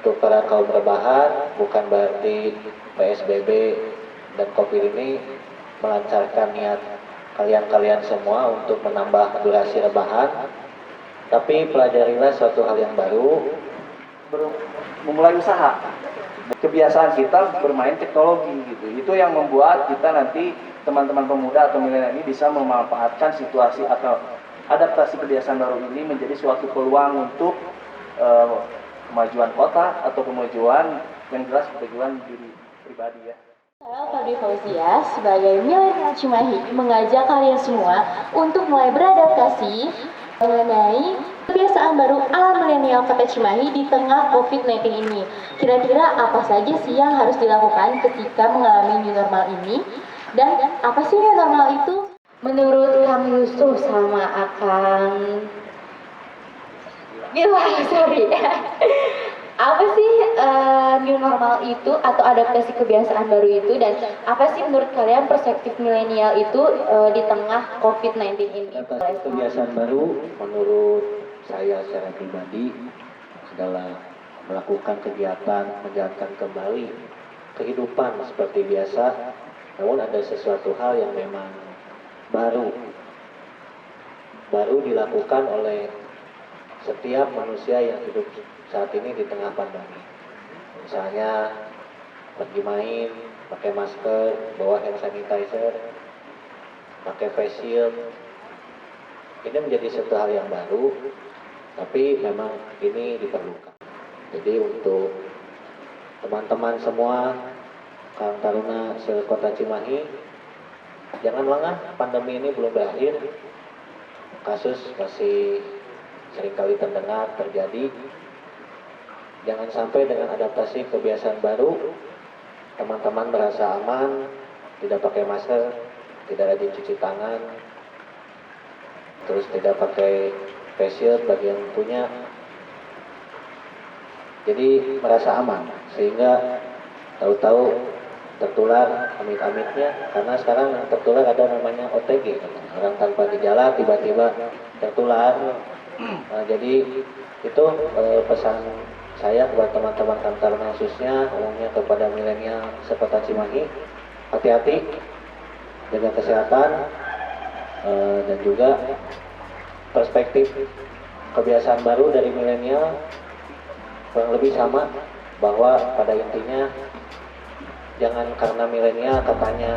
untuk para kaum rebahan, bukan berarti PSBB dan COVID ini melancarkan niat kalian-kalian semua untuk menambah durasi rebahan, tapi pelajarilah suatu hal yang baru, memulai usaha. Kebiasaan kita bermain teknologi gitu. Itu yang membuat kita nanti teman-teman pemuda atau milenial ini bisa memanfaatkan situasi atau adaptasi kebiasaan baru ini menjadi suatu peluang untuk kemajuan kota atau kemajuan yang jelas kemajuan diri pribadi ya. Saya Fadli Fauzia sebagai milenial Cimahi mengajak kalian semua untuk mulai beradaptasi mengenai kebiasaan baru ala milenial Kota Cimahi di tengah COVID-19 ini. Kira-kira apa saja sih yang harus dilakukan ketika mengalami new normal ini? Dan apa sih new normal itu? Menurut Kang Yusuf sama Akang apa sih new normal itu atau adaptasi kebiasaan baru itu, dan apa sih menurut kalian perspektif milenial itu di tengah COVID-19 ini? Adaptasi kebiasaan baru menurut saya secara pribadi adalah melakukan kegiatan menjalankan kembali kehidupan seperti biasa, namun ada sesuatu hal yang memang baru dilakukan oleh setiap manusia yang hidup saat ini di tengah pandemi. Misalnya pergi main, pakai masker, bawa hand sanitizer, pakai face shield. Ini menjadi satu hal yang baru, tapi memang ini diperlukan. Jadi untuk teman-teman semua, Kang Taruna se-Kota Cimahi, jangan lengah, pandemi ini belum berakhir. Kasus masih seringkali terdengar, terjadi. Jangan sampai dengan adaptasi kebiasaan baru, teman-teman merasa aman, tidak pakai masker, tidak rajin cuci tangan, terus tidak pakai face shield bagi yang punya. Jadi merasa aman, sehingga tahu-tahu tertular amit-amitnya, karena sekarang yang tertular ada namanya OTG, orang tanpa gejala tiba-tiba tertular. Nah, jadi itu pesan saya kepada teman-teman Kang Taruna khususnya, umumnya kepada milenial se-Kota Cimahi, hati-hati, jaga kesehatan, dan juga perspektif kebiasaan baru dari milenial kurang lebih sama, bahwa pada intinya jangan karena milenial katanya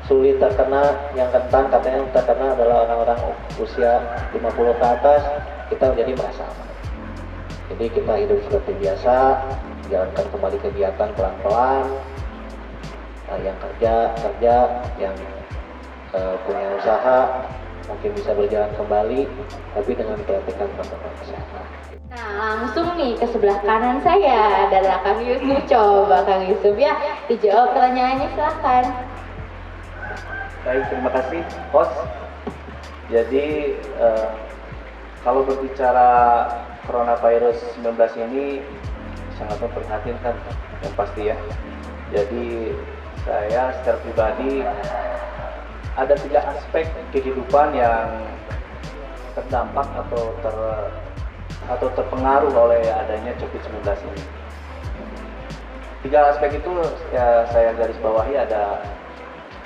sulit terkena, yang rentan katanya yang terkena adalah orang-orang usia 50 ke atas, kita menjadi merasa aman. Jadi kita hidup seperti biasa, jalankan kembali kegiatan pelan-pelan, yang kerja, yang punya usaha mungkin bisa berjalan kembali, tapi dengan perhatikan protokol kesehatan. Nah, langsung nih ke sebelah kanan saya adalah Kang Yusuf. Coba Kang Yusuf ya dijawab pertanyaannya, silahkan. Baik, terima kasih host. Jadi kalau berbicara coronavirus 19 ini sangat memprihatinkan yang pasti ya. Jadi saya secara pribadi ada 3 aspek kehidupan yang terdampak atau terpengaruh oleh adanya COVID-19 ini. 3 aspek itu ya saya garis bawahi. Ada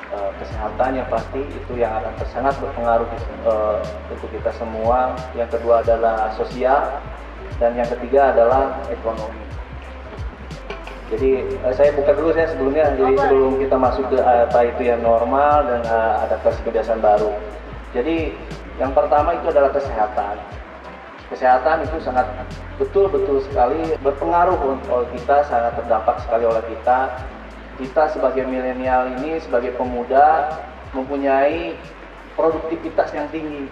kesehatan yang pasti, itu yang akan sangat berpengaruh untuk kita semua. Yang kedua adalah sosial, dan yang ketiga adalah ekonomi. Jadi saya buka dulu saya sebelumnya, jadi sebelum kita masuk ke apa itu yang normal dan adaptasi kebiasaan baru. Jadi yang pertama itu adalah kesehatan. Kesehatan itu sangat betul-betul sekali berpengaruh oleh kita, sangat terdampak sekali oleh kita. Kita sebagai milenial ini, sebagai pemuda, mempunyai produktivitas yang tinggi.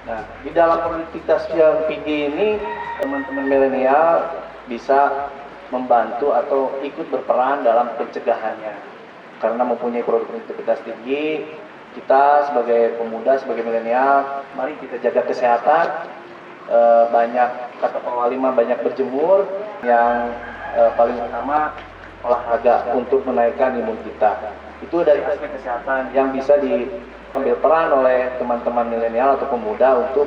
Nah, di dalam produktivitas yang tinggi ini, teman-teman milenial bisa membantu atau ikut berperan dalam pencegahannya. Karena mempunyai produktivitas tinggi, kita sebagai pemuda, sebagai milenial, mari kita jaga kesehatan. Banyak, kata Pak Walimah, banyak berjemur. Yang paling utama olahraga untuk menaikkan imun kita. Itu dari aspek kesehatan yang bisa diambil peran oleh teman-teman milenial atau pemuda untuk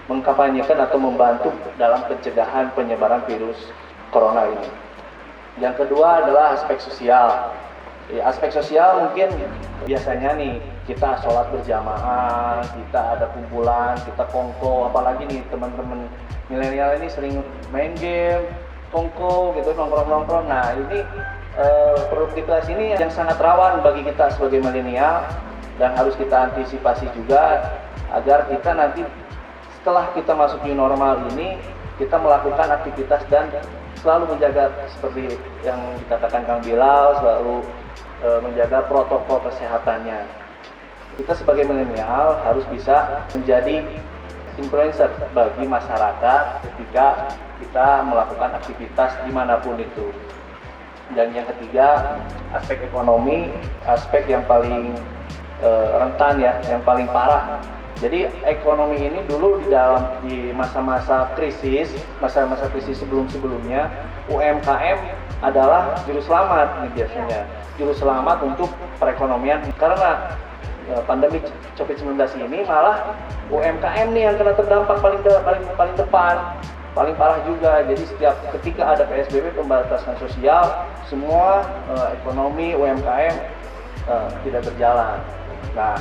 mengkampanyekan atau membantu dalam pencegahan penyebaran virus corona ini. Yang kedua adalah aspek sosial. Aspek sosial mungkin biasanya nih kita sholat berjamaah, kita ada kumpulan, kita kongko, apalagi nih teman-teman milenial ini sering main game, kongko gitu, nongkrong-nongkrong. Nah ini produktivitas ini yang sangat rawan bagi kita sebagai milenial dan harus kita antisipasi juga agar kita nanti setelah kita masuk new normal ini kita melakukan aktivitas dan selalu menjaga seperti yang dikatakan Kang Bilal, selalu menjaga protokol kesehatannya. Kita sebagai milenial harus bisa menjadi influencer bagi masyarakat ketika kita melakukan aktivitas dimanapun itu. Dan yang ketiga, aspek ekonomi, aspek yang paling rentan ya, yang paling parah. Jadi ekonomi ini dulu di masa-masa krisis, masa-masa krisis sebelum-sebelumnya, UMKM adalah juru selamat nih biasanya, juru selamat untuk perekonomian. Karena pandemi COVID-19 ini malah UMKM nih yang kena terdampak paling depan, paling parah juga. Jadi ketika ada PSBB, pembatasan sosial, semua ekonomi UMKM tidak berjalan. Nah,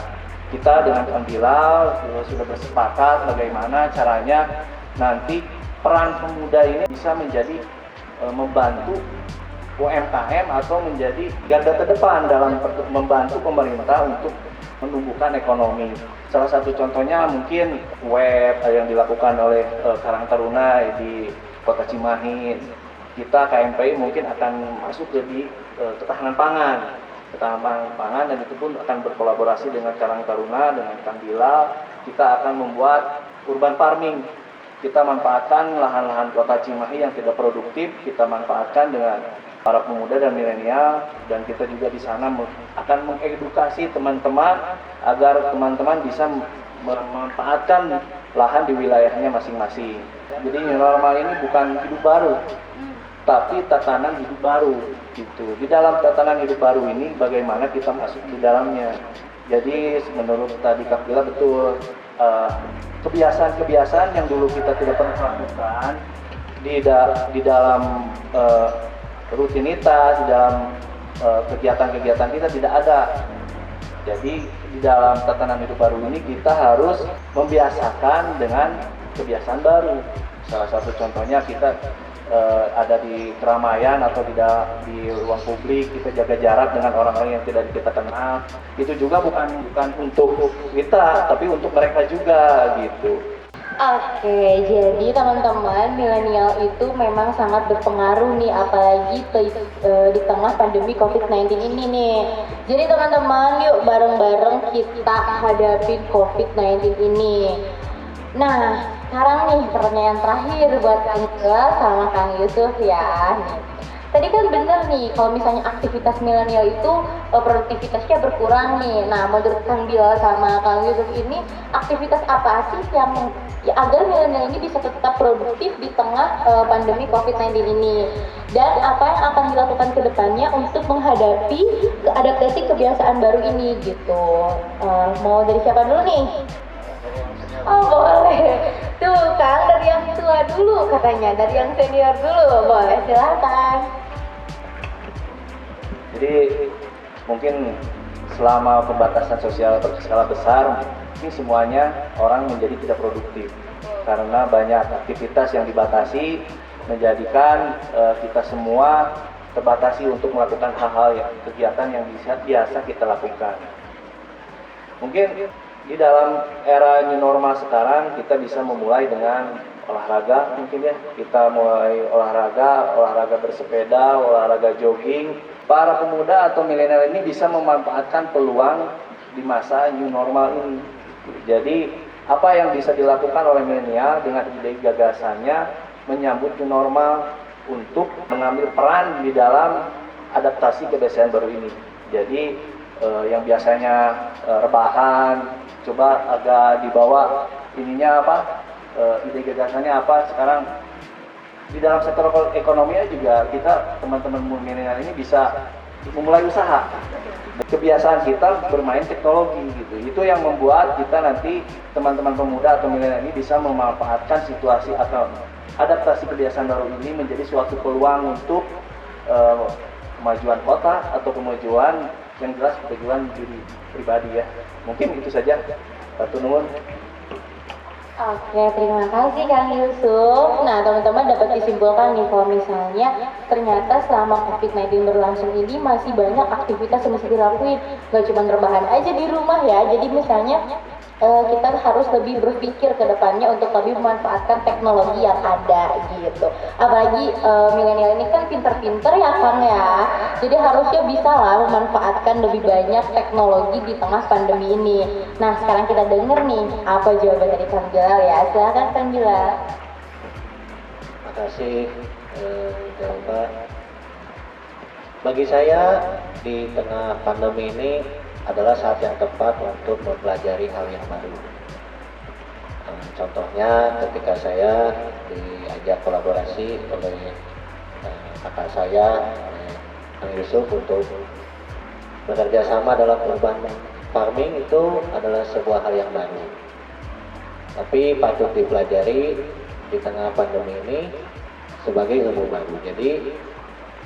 kita dengan Kang Bilal sudah bersepakat bagaimana caranya nanti peran pemuda ini bisa menjadi membantu UMKM atau menjadi garda terdepan dalam membantu pemerintah untuk menumbuhkan ekonomi. Salah satu contohnya mungkin web yang dilakukan oleh Karang Taruna di Kota Cimahi. Kita KMPI mungkin akan masuk di ketahanan pangan. Dan itu pun akan berkolaborasi dengan Karang Taruna, dengan Kang Bilal. Kita akan membuat urban farming. Kita manfaatkan lahan-lahan Kota Cimahi yang tidak produktif, kita manfaatkan dengan para pemuda dan milenial, dan kita juga di sana akan mengedukasi teman-teman agar teman-teman bisa memanfaatkan lahan di wilayahnya masing-masing. Jadi new normal ini bukan hidup baru, tapi tatanan hidup baru gitu. Di dalam tatanan hidup baru ini bagaimana kita masuk di dalamnya. Jadi menurut tadi Kak Bila betul, kebiasaan-kebiasaan yang dulu kita tidak pernah lakukan di dalam rutinitas, di dalam kegiatan-kegiatan kita tidak ada. Jadi di dalam tatanan hidup baru ini kita harus membiasakan dengan kebiasaan baru. Salah satu contohnya kita ada di keramaian atau di ruang publik, kita jaga jarak dengan orang-orang yang tidak kita kenal. Itu juga bukan untuk kita, tapi untuk mereka juga gitu. Oke, jadi teman-teman, milenial itu memang sangat berpengaruh nih, apalagi di tengah pandemi COVID-19 ini nih. Jadi teman-teman, yuk bareng-bareng kita hadapi COVID-19 ini. Nah, sekarang nih pertanyaan terakhir buat Kang Bila sama Kang Yusuf ya. Tadi kan bener nih, kalau misalnya aktivitas milenial itu produktivitasnya berkurang nih. Nah, menurut Kang Bila sama Kang Yusuf ini, aktivitas apa sih yang agar milenial ini bisa tetap produktif di tengah pandemi COVID-19 ini? Dan apa yang akan dilakukan ke depannya untuk menghadapi adaptasi kebiasaan baru ini gitu. Mau dari siapa dulu nih? Oh boleh, tuh Kang dari yang tua dulu katanya, dari yang senior dulu, boleh silakan. Jadi mungkin selama pembatasan sosial berskala besar, ini semuanya orang menjadi tidak produktif karena banyak aktivitas yang dibatasi, menjadikan kita semua terbatasi untuk melakukan hal-hal kegiatan yang biasa kita lakukan. Mungkin di dalam era new normal sekarang kita bisa memulai dengan olahraga, mungkin ya kita mulai olahraga bersepeda, olahraga jogging. Para pemuda atau milenial ini bisa memanfaatkan peluang di masa new normal ini. Jadi apa yang bisa dilakukan oleh milenial dengan ide gagasannya menyambut new normal untuk mengambil peran di dalam adaptasi kebiasaan baru ini. Jadi yang biasanya rebahan, coba agak dibawa ininya apa, ide gagasannya apa. Sekarang di dalam sektor ekonominya juga kita teman-teman milenial ini bisa memulai usaha. Kebiasaan kita bermain teknologi gitu. Itu yang membuat kita nanti teman-teman pemuda atau milenial ini bisa memanfaatkan situasi atau adaptasi kebiasaan baru ini menjadi suatu peluang untuk kemajuan kota atau kemajuan yang jelas kemajuan diri pribadi ya. Mungkin itu saja. Satu nuwun. Oke, terima kasih Kang Yusuf. Nah, teman-teman dapat disimpulkan nih kalau misalnya ternyata selama COVID-19 berlangsung ini masih banyak aktivitas yang mesti dilakuin. Gak cuma rebahan aja di rumah ya. Jadi misalnya kita harus lebih berpikir ke depannya untuk lebih memanfaatkan teknologi yang ada gitu. Apalagi milenial ini kan pinter-pinter ya Kang ya. Jadi harusnya bisa lah memanfaatkan lebih banyak teknologi di tengah pandemi ini. Nah sekarang kita denger nih apa jawaban dari Kang Bilal ya. Silakan Kang Bilal. Makasih jawaban. Bagi saya di tengah pandemi ini adalah saat yang tepat untuk mempelajari hal yang baru. Contohnya ketika saya diajak kolaborasi oleh kakak saya, Kang Yusuf, untuk bekerja sama dalam urban farming, itu adalah sebuah hal yang baru. Tapi patut dipelajari di tengah pandemi ini sebagai ilmu baru. Jadi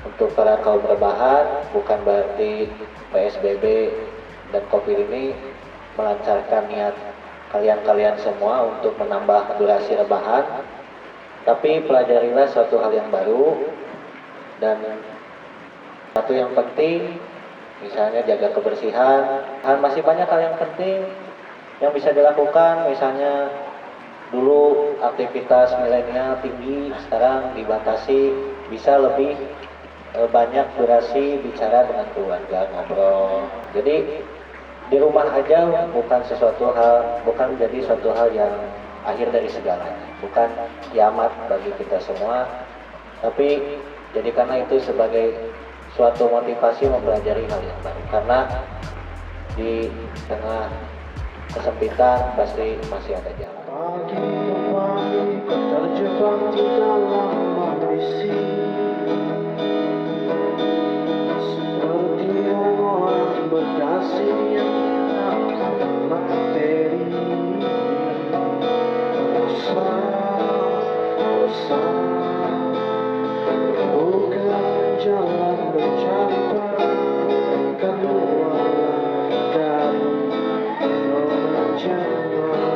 untuk para kaum rebahan bukan berarti PSBB dan COVID ini melancarkan niat kalian-kalian semua untuk menambah durasi rebahan, tapi pelajarilah suatu hal yang baru. Dan satu yang penting, misalnya jaga kebersihan. Masih banyak hal yang penting yang bisa dilakukan. Misalnya dulu aktivitas milenial tinggi, sekarang dibatasi, bisa lebih banyak durasi bicara dengan keluarga, ngobrol. Jadi di rumah aja bukan menjadi suatu hal yang akhir dari segalanya, bukan kiamat bagi kita semua, tapi jadikanlah itu sebagai suatu motivasi mempelajari hal yang baru, karena di tengah kesempitan pasti masih ada jalan. Terjebak di dalam ambisi, seperti orang berdasi yang menangkap materi. Bosan, bukan jalan mencari keluaran dari zona nyaman.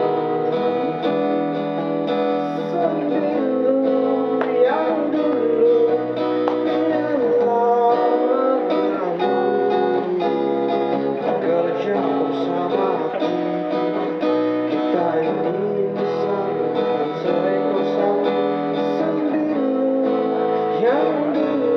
Yang dulu